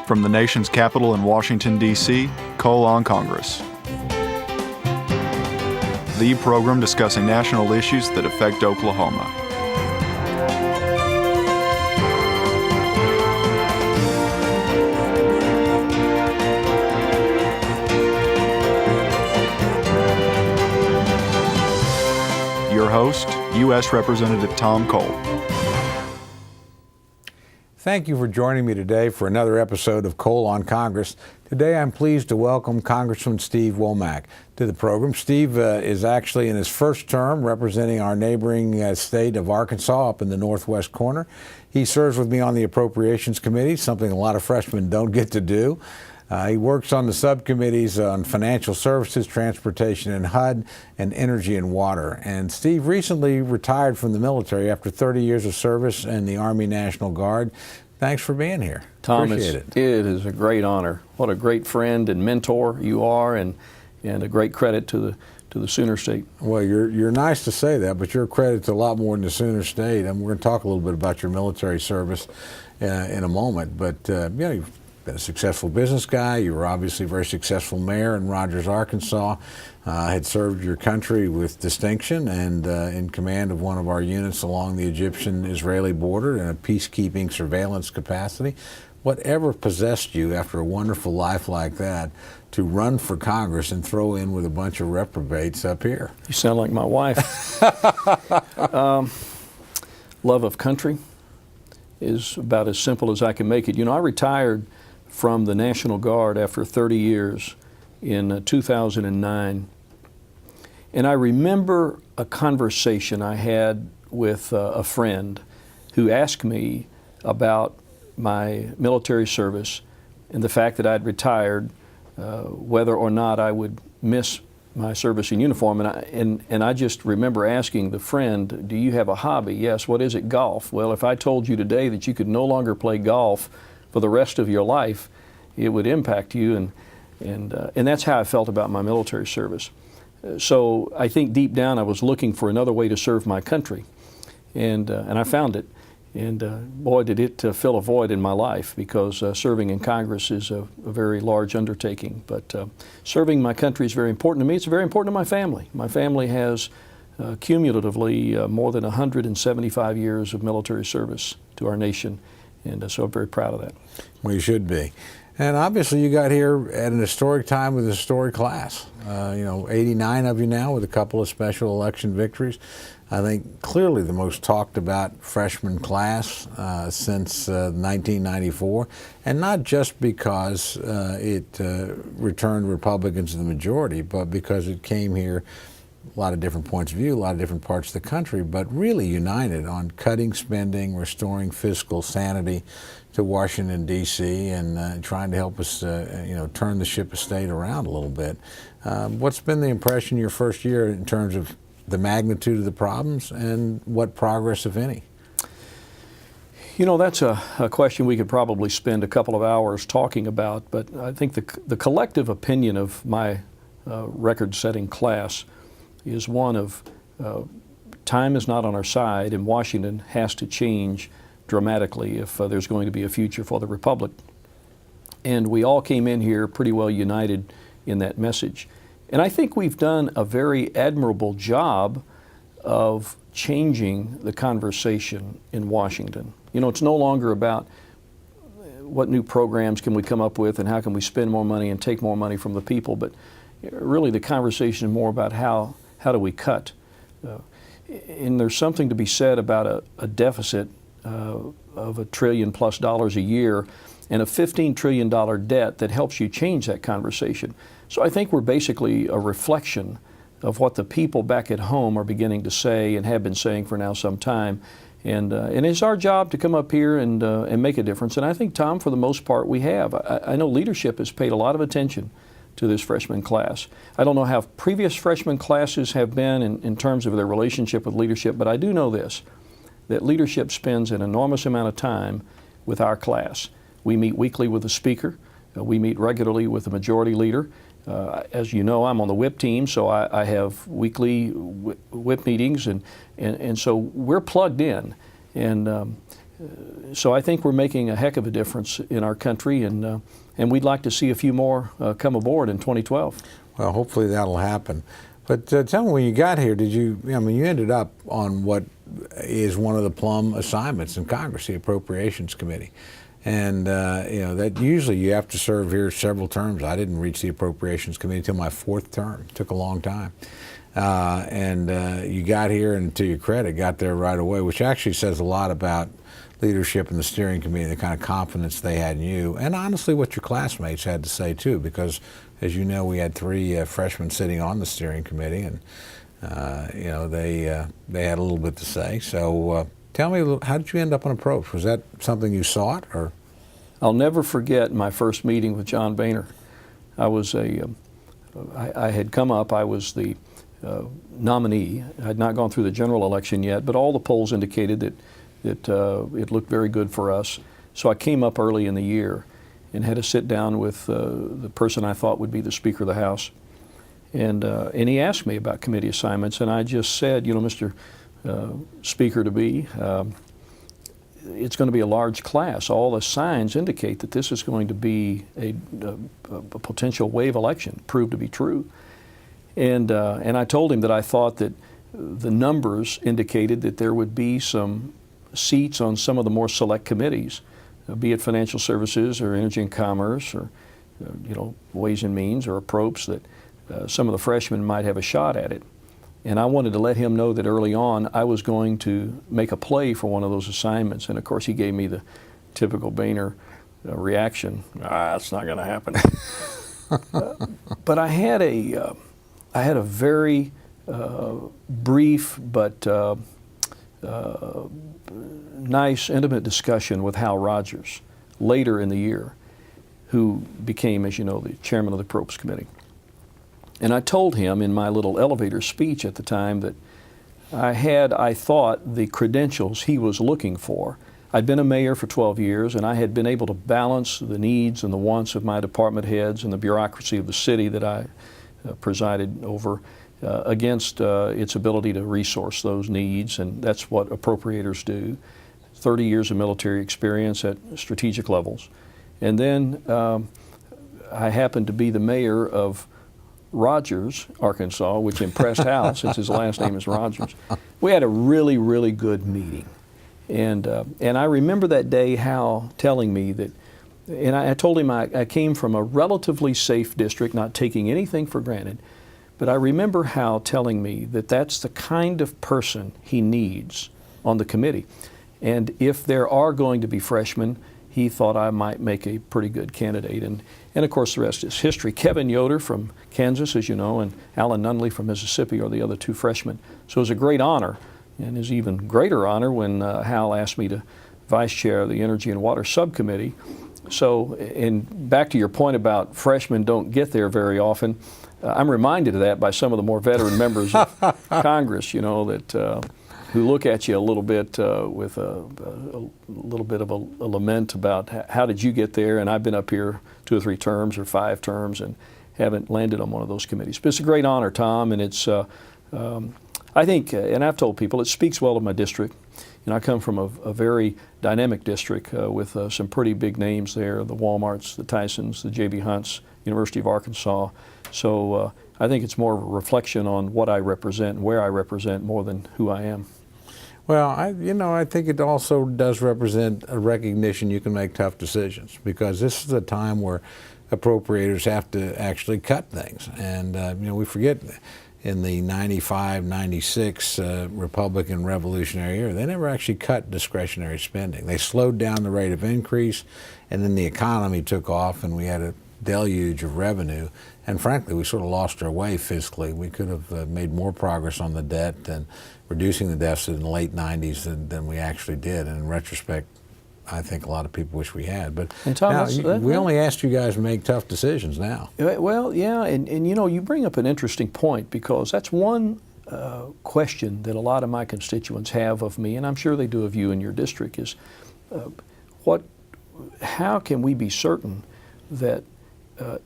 From the nation's capital in Washington, D.C., Cole on Congress. The program discussing national issues that affect Oklahoma. Your host, U.S. Representative Tom Cole. Thank you for joining me today for another episode of Cole on Congress. Today I'm pleased to welcome Congressman Steve Womack to the program. Steve is actually in his first term representing our neighboring state of Arkansas up in the northwest corner. He serves with me on the Appropriations Committee, something a lot of freshmen don't get to do. He works on the subcommittees on financial services, transportation and HUD, and energy and water. And Steve recently retired from the military after 30 years of service in the Army National Guard. Thanks for being here. Tom, appreciate it. It is a great honor. What a great friend and mentor you are, and a great credit to the Sooner State. Well, you're nice to say that, but you're a credit to a lot more than the Sooner State. And we're going to talk a little bit about your military service in a moment. But you've been a successful business guy. You were obviously a very successful mayor in Rogers, Arkansas. Had served your country with distinction and in command of one of our units along the Egyptian-Israeli border in a peacekeeping surveillance capacity. Whatever possessed you after a wonderful life like that to run for Congress and throw in with a bunch of reprobates up here? You sound like my wife. Love of country is about as simple as I can make it. You know, I retired from the National Guard after 30 years in 2009. And I remember a conversation I had with a friend who asked me about my military service and the fact that I'd retired, whether or not I would miss my service in uniform. And I just remember asking the friend, do you have a hobby? Yes. What is it? Golf. Well, if I told you today that you could no longer play golf for the rest of your life, it would impact you. And that's how I felt about my military service. So I think deep down I was looking for another way to serve my country, and I found it. And boy, did it fill a void in my life, because serving in Congress is a very large undertaking. But serving my country is very important to me. It's very important to my family. My family has cumulatively more than 175 years of military service to our nation, and so I'm very proud of that. Well, you should be. And obviously you got here at an historic time with a historic class. 89 of you now with a couple of special election victories. I think clearly the most talked about freshman class since 1994. And not just because it returned Republicans to the majority, but because it came here a lot of different points of view, a lot of different parts of the country, but really united on cutting spending, restoring fiscal sanity to Washington, D.C., and trying to help us, turn the ship of state around a little bit. What's been the impression your first year in terms of the magnitude of the problems and what progress, if any? You know, that's a question we could probably spend a couple of hours talking about, but I think the collective opinion of my record-setting class is one of time is not on our side, and Washington has to change dramatically if there's going to be a future for the Republic. And we all came in here pretty well united in that message. And I think we've done a very admirable job of changing the conversation in Washington. You know, it's no longer about what new programs can we come up with and how can we spend more money and take more money from the people, but really the conversation is more about how do we cut. And there's something to be said about a deficit of $1 trillion+ a year and a $15 trillion debt that helps you change that conversation. So I think we're basically a reflection of what the people back at home are beginning to say and have been saying for now some time. And it's our job to come up here and make a difference. And I think, Tom, for the most part, we have. I know leadership has paid a lot of attention to this freshman class. I don't know how previous freshman classes have been in terms of their relationship with leadership, but I do know this, that leadership spends an enormous amount of time with our class. We meet weekly with the speaker. We meet regularly with the majority leader. As you know, I'm on the whip team, so I have weekly whip meetings, and so we're plugged in. And So I think we're making a heck of a difference in our country, and we'd like to see a few more come aboard in 2012. Well, hopefully that'll happen. But tell me, when you got here, you ended up on what is one of the plum assignments in Congress, the Appropriations Committee. And, that usually you have to serve here several terms. I didn't reach the Appropriations Committee until my 4th term. It took a long time. You got here, and to your credit, got there right away, which actually says a lot about leadership in the steering committee, the kind of confidence they had in you, and honestly what your classmates had to say too, because as you know, we had 3 freshmen sitting on the steering committee, and they had a little bit to say. So tell me, how did you end up on approach? Was that something you sought, or? I'll never forget my first meeting with John Boehner. I had come up, I was the nominee. I had not gone through the general election yet, but all the polls indicated that it looked very good for us. So I came up early in the year and had to sit down with the person I thought would be the Speaker of the House. And he asked me about committee assignments, and I just said, Mr. Speaker-to-be, it's going to be a large class. All the signs indicate that this is going to be a potential wave election, proved to be true. And I told him that I thought that the numbers indicated that there would be some seats on some of the more select committees, be it financial services or energy and commerce or ways and means or approach, that some of the freshmen might have a shot at it. And I wanted to let him know that early on I was going to make a play for one of those assignments. And of course he gave me the typical Boehner reaction, that's not going to happen. But I had a very brief but nice, intimate discussion with Hal Rogers later in the year, who became, as you know, the chairman of the Appropriations Committee. And I told him in my little elevator speech at the time that I thought, the credentials he was looking for. I'd been a mayor for 12 years, and I had been able to balance the needs and the wants of my department heads and the bureaucracy of the city that I presided over against its ability to resource those needs, and that's what appropriators do. 30 years of military experience at strategic levels. And then I happened to be the mayor of Rogers, Arkansas, which impressed Hal since his last name is Rogers. We had a really, really good meeting. And I remember that day Hal telling me that, and I told him I came from a relatively safe district, not taking anything for granted, but I remember Hal telling me that that's the kind of person he needs on the committee. And if there are going to be freshmen, he thought I might make a pretty good candidate. And of course, the rest is history. Kevin Yoder from Kansas, as you know, and Alan Nunley from Mississippi are the other 2 freshmen. So it was a great honor, and it was even greater honor when Hal asked me to vice chair the Energy and Water Subcommittee. So, and back to your point about freshmen don't get there very often, I'm reminded of that by some of the more veteran members of Congress, that who look at you a little bit with a little bit of a lament about how did you get there, and I've been up here 2 or 3 terms or 5 terms and haven't landed on one of those committees. But it's a great honor, Tom, and it's I think, and I've told people, it speaks well of my district. I come from a very dynamic district with some pretty big names there, the Walmarts, the Tysons, the J.B. Hunts, University of Arkansas. So I think it's more of a reflection on what I represent and where I represent more than who I am. Well, I think it also does represent a recognition you can make tough decisions, because this is a time where appropriators have to actually cut things. And, we forget in the 95, 96 Republican Revolutionary era, they never actually cut discretionary spending. They slowed down the rate of increase, and then the economy took off and we had a deluge of revenue. And frankly, we sort of lost our way fiscally. We could have made more progress on the debt and reducing the deficit in the late 90s than we actually did. And in retrospect, I think a lot of people wish we had. But Tom, now, we only asked you guys to make tough decisions now. Well, yeah, and you bring up an interesting point, because that's one question that a lot of my constituents have of me, and I'm sure they do of you in your district, is how can we be certain that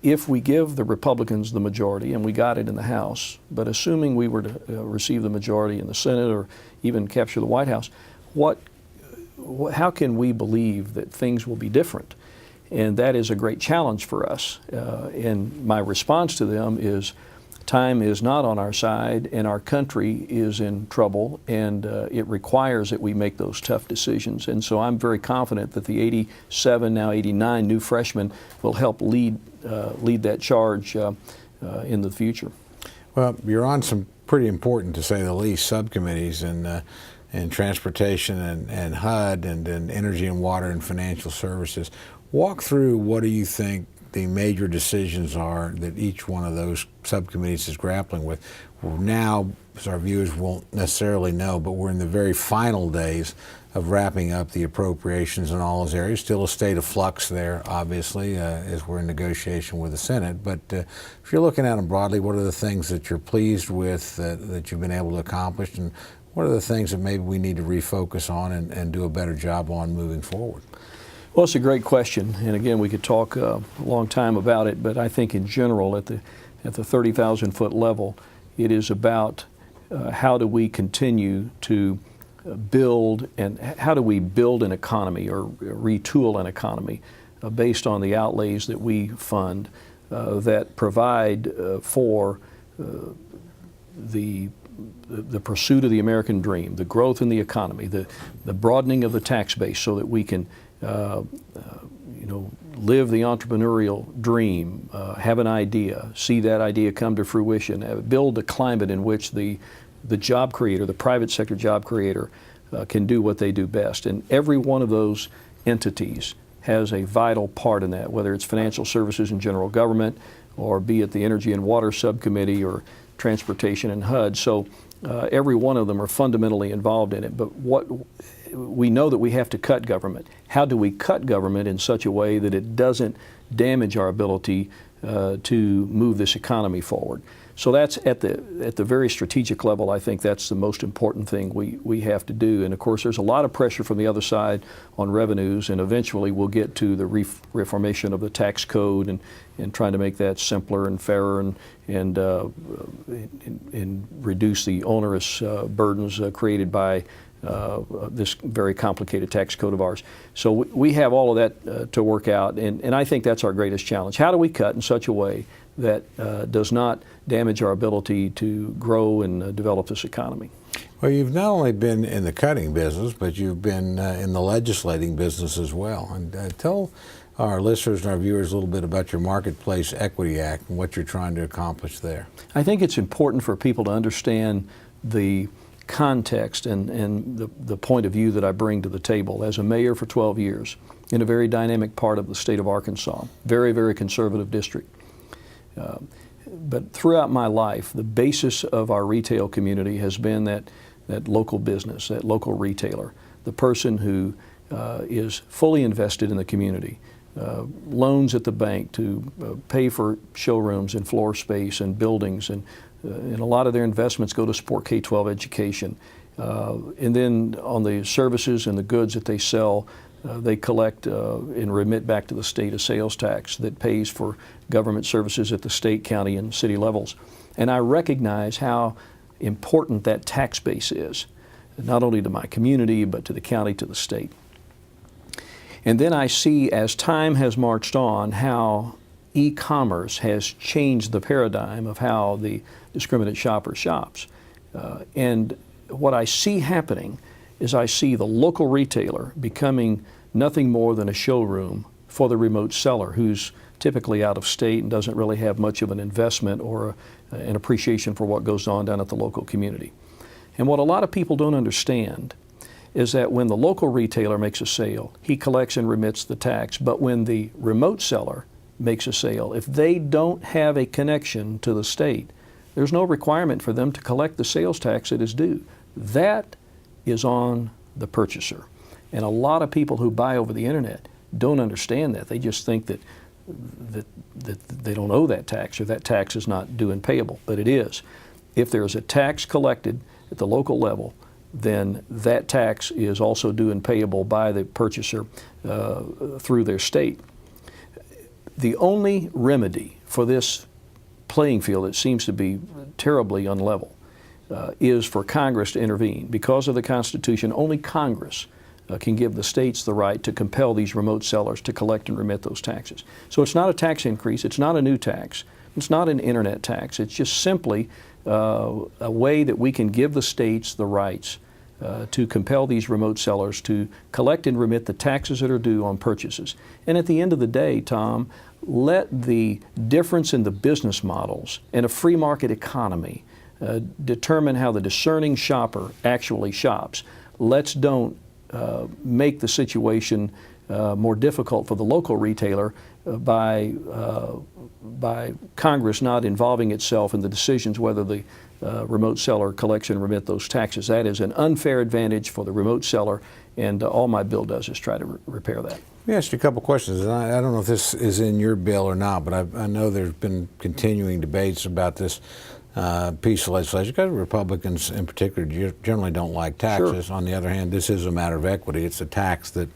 if we give the Republicans the majority, and we got it in the House, but assuming we were to receive the majority in the Senate or even capture the White House, how can we believe that things will be different? And that is a great challenge for us. And my response to them is, time is not on our side, and our country is in trouble, and it requires that we make those tough decisions. And so I'm very confident that the 87, now 89 new freshmen will help lead that charge in the future. Well, you're on some pretty important, to say the least, subcommittees in transportation and HUD and energy and water and financial services. Walk through, what do you think the major decisions are that each one of those subcommittees is grappling with? Well, now, as our viewers won't necessarily know, but we're in the very final days of wrapping up the appropriations in all those areas. Still a state of flux there, obviously, as we're in negotiation with the Senate. But if you're looking at them broadly, what are the things that you're pleased with that you've been able to accomplish, and what are the things that maybe we need to refocus on and do a better job on moving forward? Well, it's a great question, and again, we could talk a long time about it, but I think in general, at the 30,000-foot level, it is about how do we continue to build, and how do we build an economy or retool an economy based on the outlays that we fund that provide for the pursuit of the American dream, the growth in the economy, the broadening of the tax base, so that we can live the entrepreneurial dream, have an idea, see that idea come to fruition, build a climate in which the job creator, the private sector job creator, can do what they do best. And every one of those entities has a vital part in that, whether it's financial services and general government, or be it the Energy and Water Subcommittee, or Transportation and HUD. So every one of them are fundamentally involved in it. But we know that we have to cut government. How do we cut government in such a way that it doesn't damage our ability to move this economy forward? So that's at the very strategic level. I think that's the most important thing we have to do. And of course, there's a lot of pressure from the other side on revenues, and eventually we'll get to the reformation of the tax code and trying to make that simpler and fairer and reduce the onerous burdens created by this very complicated tax code of ours. So we have all of that to work out, and I think that's our greatest challenge. How do we cut in such a way that does not damage our ability to grow and develop this economy? Well, you've not only been in the cutting business, but you've been in the legislating business as well. And tell our listeners and our viewers a little bit about your Marketplace Equity Act and what you're trying to accomplish there. I think it's important for people to understand the context and the point of view that I bring to the table. As a mayor for 12 years in a very dynamic part of the state of Arkansas, very, very conservative district. But throughout my life, the basis of our retail community has been that local business, that local retailer, the person who is fully invested in the community, loans at the bank to pay for showrooms and floor space and buildings, and a lot of their investments go to support K-12 education. And then on the services and the goods that they sell, they collect and remit back to the state a sales tax that pays for government services at the state, county, and city levels. And I recognize how important that tax base is, not only to my community, but to the county, to the state. And then I see, as time has marched on, how e-commerce has changed the paradigm of how the discriminate shopper shops. And what I see happening is I see the local retailer becoming nothing more than a showroom for the remote seller who's typically out of state and doesn't really have much of an investment or an appreciation for what goes on down at the local community. And what a lot of people don't understand is that when the local retailer makes a sale, he collects and remits the tax. But when the remote seller makes a sale, if they don't have a connection to the state, there's no requirement for them to collect the sales tax that is due. That is on the purchaser. And a lot of people who buy over the internet don't understand that. They just think that they don't owe that tax, or that tax is not due and payable, but it is. If there's a tax collected at the local level, then that tax is also due and payable by the purchaser through their state. The only remedy for this playing field that seems to be terribly unlevel is for Congress to intervene. Because of the Constitution, only Congress can give the states the right to compel these remote sellers to collect and remit those taxes. So it's not a tax increase, it's not a new tax, it's not an internet tax, it's just simply a way that we can give the states the rights to compel these remote sellers to collect and remit the taxes that are due on purchases. And at the end of the day, Tom, let the difference in the business models in a free market economy determine how the discerning shopper actually shops. Let's don't make the situation more difficult for the local retailer by Congress not involving itself in the decisions whether the remote seller collects and remit those taxes. That is an unfair advantage for the remote seller, and all my bill does is try to repair that. Let me ask you a couple questions. And I don't know if this is in your bill or not, but I know there's been continuing debates about this piece of legislation because Republicans in particular generally don't like taxes. Sure. On the other hand, this is a matter of equity. It's a tax that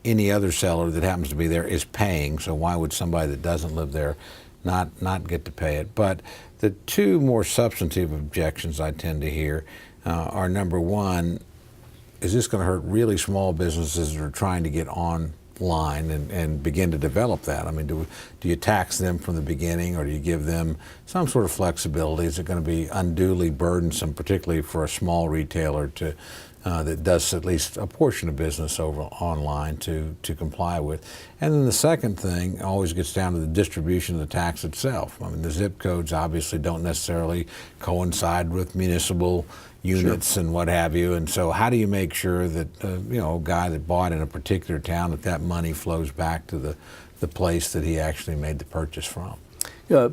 any other seller that happens to be there is paying, so why would somebody that doesn't live there not get to pay it? But the two more substantive objections I tend to hear are, number one, is this going to hurt really small businesses that are trying to get online and begin to develop that? I mean, do you tax them from the beginning, or do you give them some sort of flexibility? Is it going to be unduly burdensome, particularly for a small retailer to that does at least a portion of business over online to comply with? And then the second thing always gets down to the distribution of the tax itself. I mean, the zip codes obviously don't necessarily coincide with municipal units. Sure. And what have you. And so how do you make sure that, a guy that bought in a particular town, that money flows back to the place that he actually made the purchase from?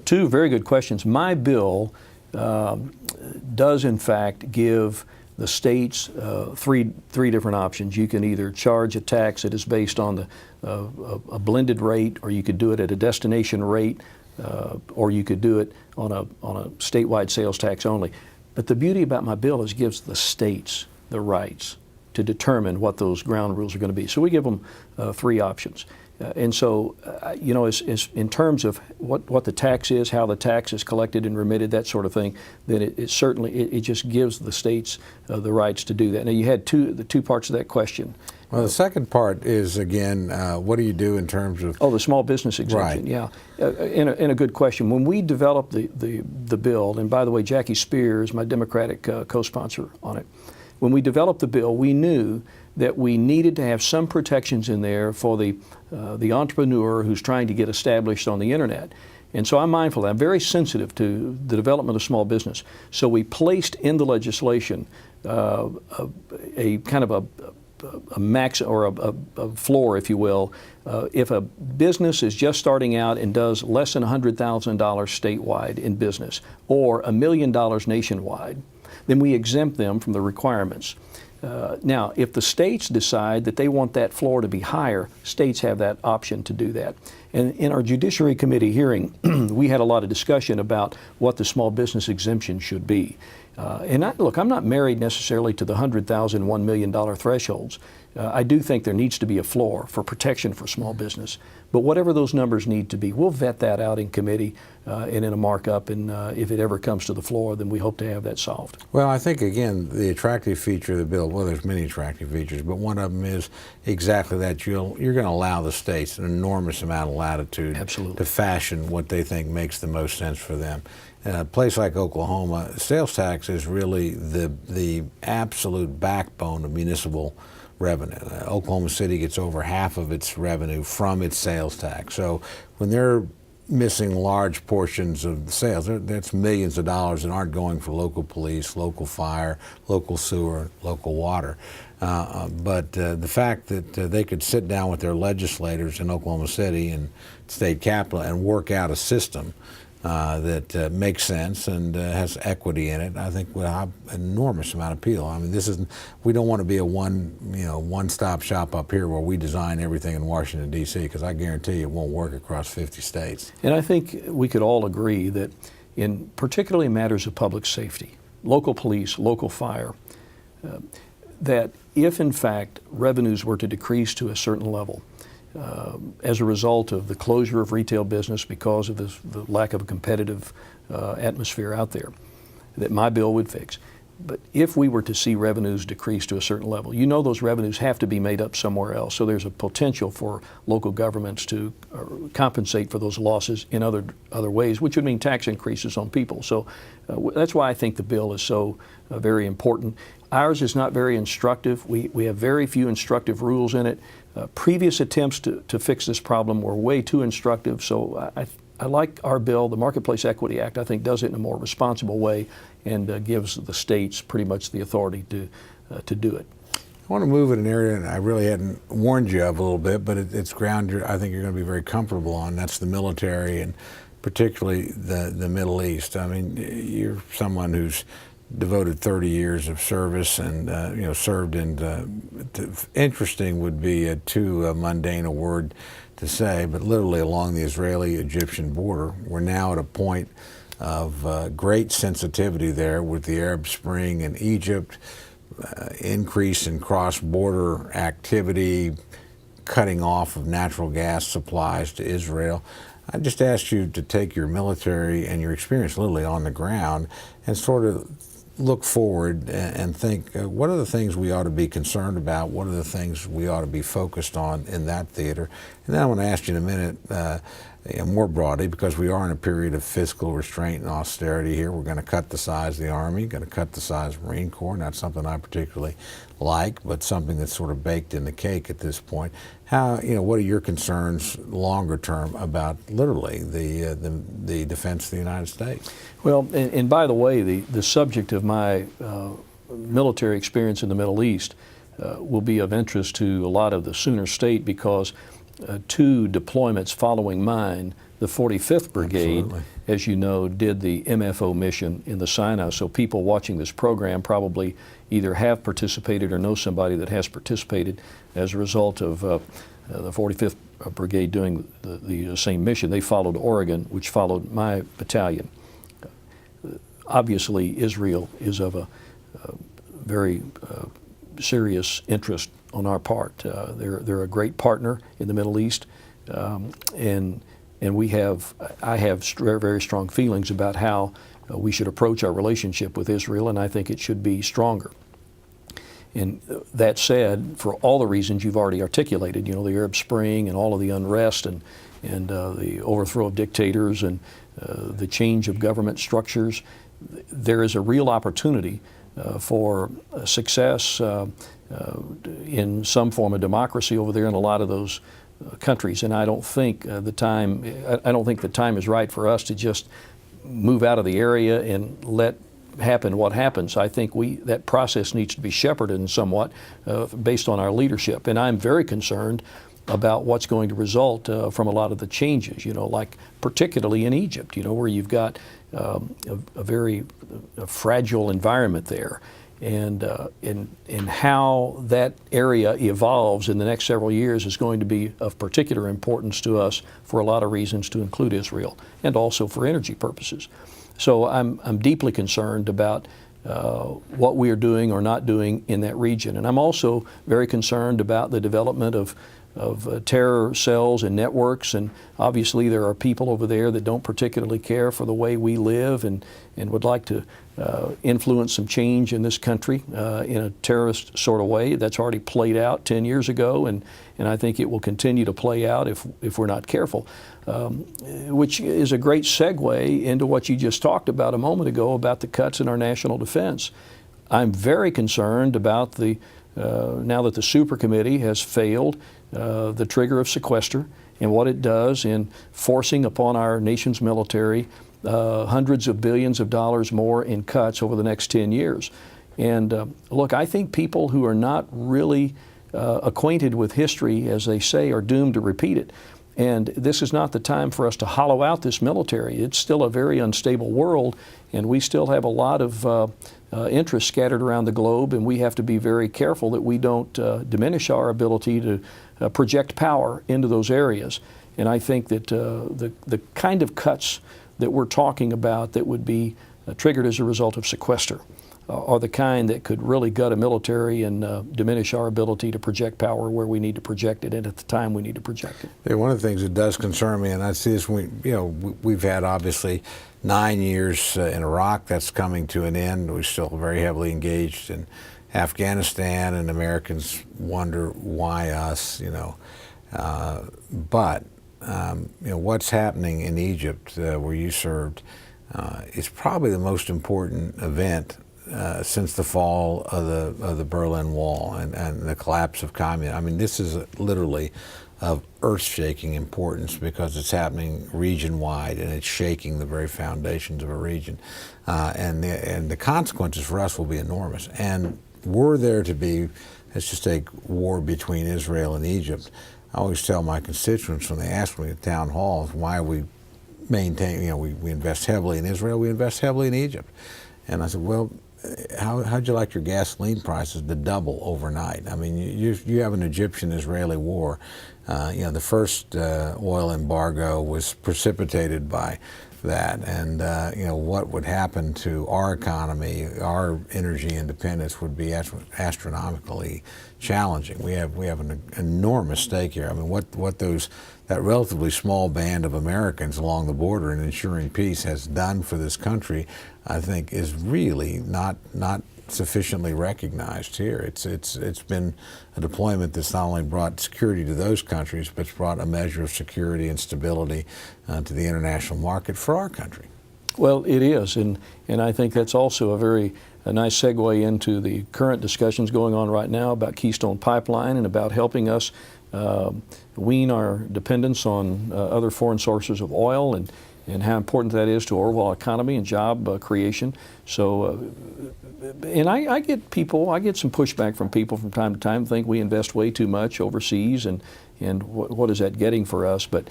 Two very good questions. My bill does in fact give the states three different options. You can either charge a tax that is based on a blended rate, or you could do it at a destination rate, or you could do it on a statewide sales tax only. But the beauty about my bill is it gives the states the rights to determine what those ground rules are going to be. So we give them three options. And so, as in terms of what the tax is, how the tax is collected and remitted, that sort of thing, then it certainly just gives the states the rights to do that. Now, you had the two parts of that question. Well, the second part is, again, what do you do in terms of... Oh, the small business exemption, right. Yeah. And a good question. When we developed the bill, and by the way, Jackie Spears, my Democratic co-sponsor on it, when we developed the bill, we knew that we needed to have some protections in there for the entrepreneur who's trying to get established on the internet. And so I'm mindful of that. I'm very sensitive to the development of small business. So we placed in the legislation a kind of a max, or a floor, if you will. If a business is just starting out and does less than $100,000 statewide in business, or $1 million nationwide, then we exempt them from the requirements. Now, if the states decide that they want that floor to be higher, states have that option to do that. And in our Judiciary Committee hearing, we had a lot of discussion about what the small business exemption should be. Look, I'm not married necessarily to the $100,000, $1 million thresholds. I do think there needs to be a floor for protection for small business. But whatever those numbers need to be, we'll vet that out in committee and in a markup. And if it ever comes to the floor, then we hope to have that solved. Well, I think, again, the attractive feature of the bill, well, there's many attractive features, but one of them is exactly that. You're going to allow the states an enormous amount of latitude Absolutely. To fashion what they think makes the most sense for them. In a place like Oklahoma, sales tax is really the absolute backbone of municipal revenue. Oklahoma City gets over half of its revenue from its sales tax. So when they're missing large portions of the sales, that's millions of dollars that aren't going for local police, local fire, local sewer, local water. But the fact that they could sit down with their legislators in Oklahoma City and state capitol and work out a system that makes sense and has equity in it, I think will have an enormous amount of appeal. I mean, we don't want to be a one-stop shop up here where we design everything in Washington, D.C., because I guarantee you it won't work across 50 states. And I think we could all agree that in particularly matters of public safety, local police, local fire, that if in fact revenues were to decrease to a certain level, as a result of the closure of retail business because of the lack of a competitive atmosphere out there, that my bill would fix, But if we were to see revenues decrease to a certain level, those revenues have to be made up somewhere else. So there's a potential for local governments to compensate for those losses in other ways, which would mean tax increases on people. So that's why I think the bill is so very important. Ours is not very instructive. We have very few instructive rules in it. Previous attempts to fix this problem were way too instructive. So I like our bill. The Marketplace Equity Act, I think, does it in a more responsible way and gives the states pretty much the authority to do it. I want to move in an area that I really hadn't warned you of a little bit, but it's ground I think you're going to be very comfortable on. That's the military, and particularly the Middle East. I mean, you're someone who's devoted 30 years of service and served in. Interesting would be too mundane a word to say, but literally along the Israeli-Egyptian border. We're now at a point of great sensitivity there with the Arab Spring in Egypt, increase in cross-border activity, cutting off of natural gas supplies to Israel. I just asked you to take your military and your experience literally on the ground and sort of look forward and think, what are the things we ought to be concerned about? What are the things we ought to be focused on in that theater? And then I want to ask you in a minute, more broadly, because we are in a period of fiscal restraint and austerity here. We're going to cut the size of the Army, going to cut the size of the Marine Corps. Not something I particularly like, but something that's sort of baked in the cake at this point. What are your concerns longer term about literally the defense of the United States? Well, and by the way, the subject of my military experience in the Middle East will be of interest to a lot of the Sooner State, because two deployments following mine, the 45th Brigade, Absolutely. as you know, did the MFO mission in the Sinai. So people watching this program probably either have participated or know somebody that has participated as a result of the 45th Brigade doing the same mission. They followed Oregon, which followed my battalion. Obviously, Israel is of a very serious interest on our part. They're a great partner in the Middle East, and I have very strong feelings about how we should approach our relationship with Israel, and I think it should be stronger. And that said, for all the reasons you've already articulated, the Arab Spring and all of the unrest and the overthrow of dictators and the change of government structures, there is a real opportunity for success in some form of democracy over there in a lot of those countries. And I don't think the time is right for us to just move out of the area and let happen what happens. I think that process needs to be shepherded somewhat based on our leadership. And I'm very concerned about what's going to result from a lot of the changes, like particularly in Egypt, where you've got a very fragile environment there. And how that area evolves in the next several years is going to be of particular importance to us for a lot of reasons, to include Israel, and also for energy purposes. So I'm deeply concerned about what we are doing or not doing in that region. And I'm also very concerned about the development of terror cells and networks, and obviously there are people over there that don't particularly care for the way we live and would like to influence some change in this country in a terrorist sort of way. That's already played out 10 years ago, and I think it will continue to play out if we're not careful, which is a great segue into what you just talked about a moment ago about the cuts in our national defense. I'm very concerned about now that the Super Committee has failed, the trigger of sequester and what it does in forcing upon our nation's military hundreds of billions of dollars more in cuts over the next 10 years. And look, I think people who are not really acquainted with history, as they say, are doomed to repeat it. And this is not the time for us to hollow out this military. It's still a very unstable world, and we still have a lot of interests scattered around the globe, and we have to be very careful that we don't diminish our ability to project power into those areas. And I think that the kind of cuts that we're talking about that would be triggered as a result of sequester, are the kind that could really gut a military and diminish our ability to project power where we need to project it and at the time we need to project it. Yeah, one of the things that does concern me, and I see this, we've had obviously 9 years in Iraq. That's coming to an end. We're still very heavily engaged in Afghanistan, and Americans wonder why us, but what's happening in Egypt, where you served, is probably the most important event since the fall of the Berlin Wall and the collapse of communism. I mean, this is literally of earth-shaking importance because it's happening region-wide and it's shaking the very foundations of a region. And the consequences for us will be enormous. And were there to be, let's just take war between Israel and Egypt, I always tell my constituents when they ask me at town halls why we maintain, we invest heavily in Israel, we invest heavily in Egypt. And I said, well, how'd you like your gasoline prices to double overnight? I mean, you have an Egyptian-Israeli war. The first oil embargo was precipitated by that, and what would happen to our economy, our energy independence would be astronomically challenging. We have an enormous stake here. I mean, that relatively small band of Americans along the border and ensuring peace has done for this country, I think, is really not sufficiently recognized here. It's been a deployment that's not only brought security to those countries, but it's brought a measure of security and stability to the international market for our country. Well, it is, and I think that's also a nice segue into the current discussions going on right now about Keystone Pipeline and about helping us wean our dependence on other foreign sources of oil and how important that is to our overall economy and job creation. So, and I get some pushback from people from time to time, think we invest way too much overseas and what is that getting for us? But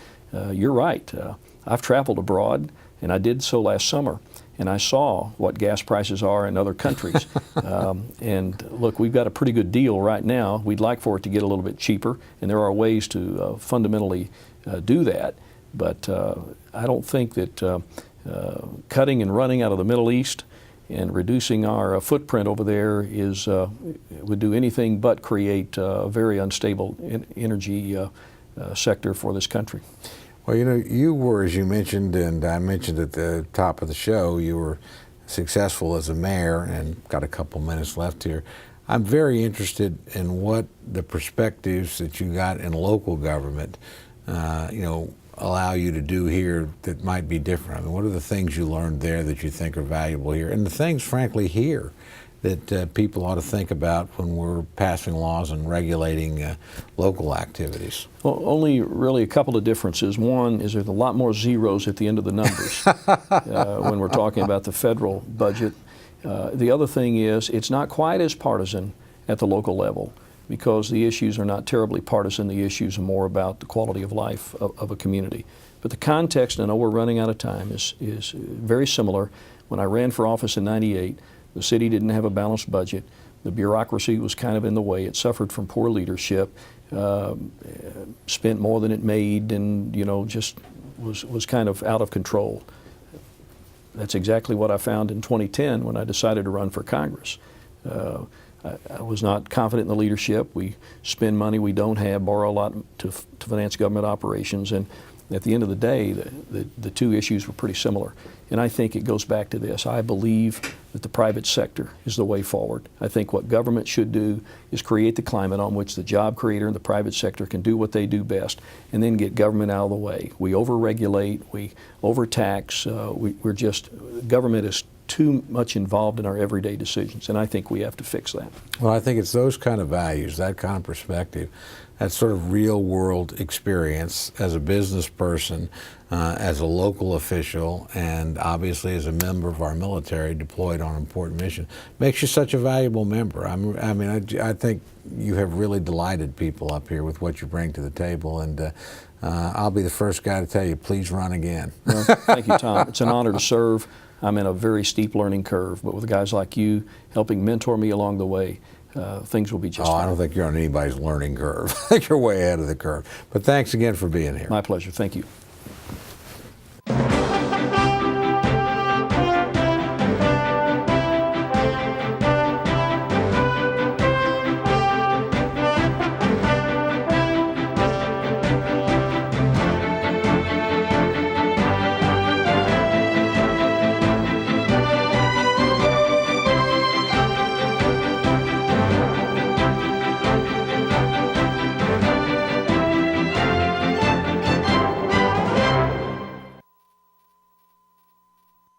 you're right. I've traveled abroad, and I did so last summer, and I saw what gas prices are in other countries. And look, we've got a pretty good deal right now. We'd like for it to get a little bit cheaper, and there are ways to fundamentally do that. But I don't think that cutting and running out of the Middle East and reducing our footprint over there would do anything but create a very unstable energy sector for this country. Well, you were, as you mentioned, and I mentioned at the top of the show, you were successful as a mayor, and got a couple minutes left here. I'm very interested in what the perspectives that you got in local government, allow you to do here that might be different. I mean, what are the things you learned there that you think are valuable here, and the things, frankly, here that people ought to think about when we're passing laws and regulating local activities? Well, only really a couple of differences. One is there's a lot more zeros at the end of the numbers when we're talking about the federal budget. The other thing is it's not quite as partisan at the local level, because the issues are not terribly partisan. The issues are more about the quality of life of a community. But the context, I know we're running out of time, is very similar. When I ran for office in '98, the city didn't have a balanced budget. The bureaucracy was kind of in the way. It suffered from poor leadership, spent more than it made, and just was kind of out of control. That's exactly what I found in 2010 when I decided to run for Congress. I was not confident in the leadership. We spend money we don't have, borrow a lot to finance government operations, and at the end of the day, the two issues were pretty similar. And I think it goes back to this. I believe that the private sector is the way forward. I think what government should do is create the climate on which the job creator and the private sector can do what they do best, and then get government out of the way. We overregulate, we overtax, government is too much involved in our everyday decisions, and I think we have to fix that. Well, I think it's those kind of values, that kind of perspective, that sort of real-world experience as a business person, as a local official, and obviously as a member of our military deployed on an important mission, makes you such a valuable member. I think you have really delighted people up here with what you bring to the table, and I'll be the first guy to tell you, please run again. Well, thank you, Tom. It's an honor to serve. I'm in a very steep learning curve, but with guys like you helping mentor me along the way, things will be just fine. I don't think you're on anybody's learning curve. I think you're way ahead of the curve. But thanks again for being here. My pleasure. Thank you.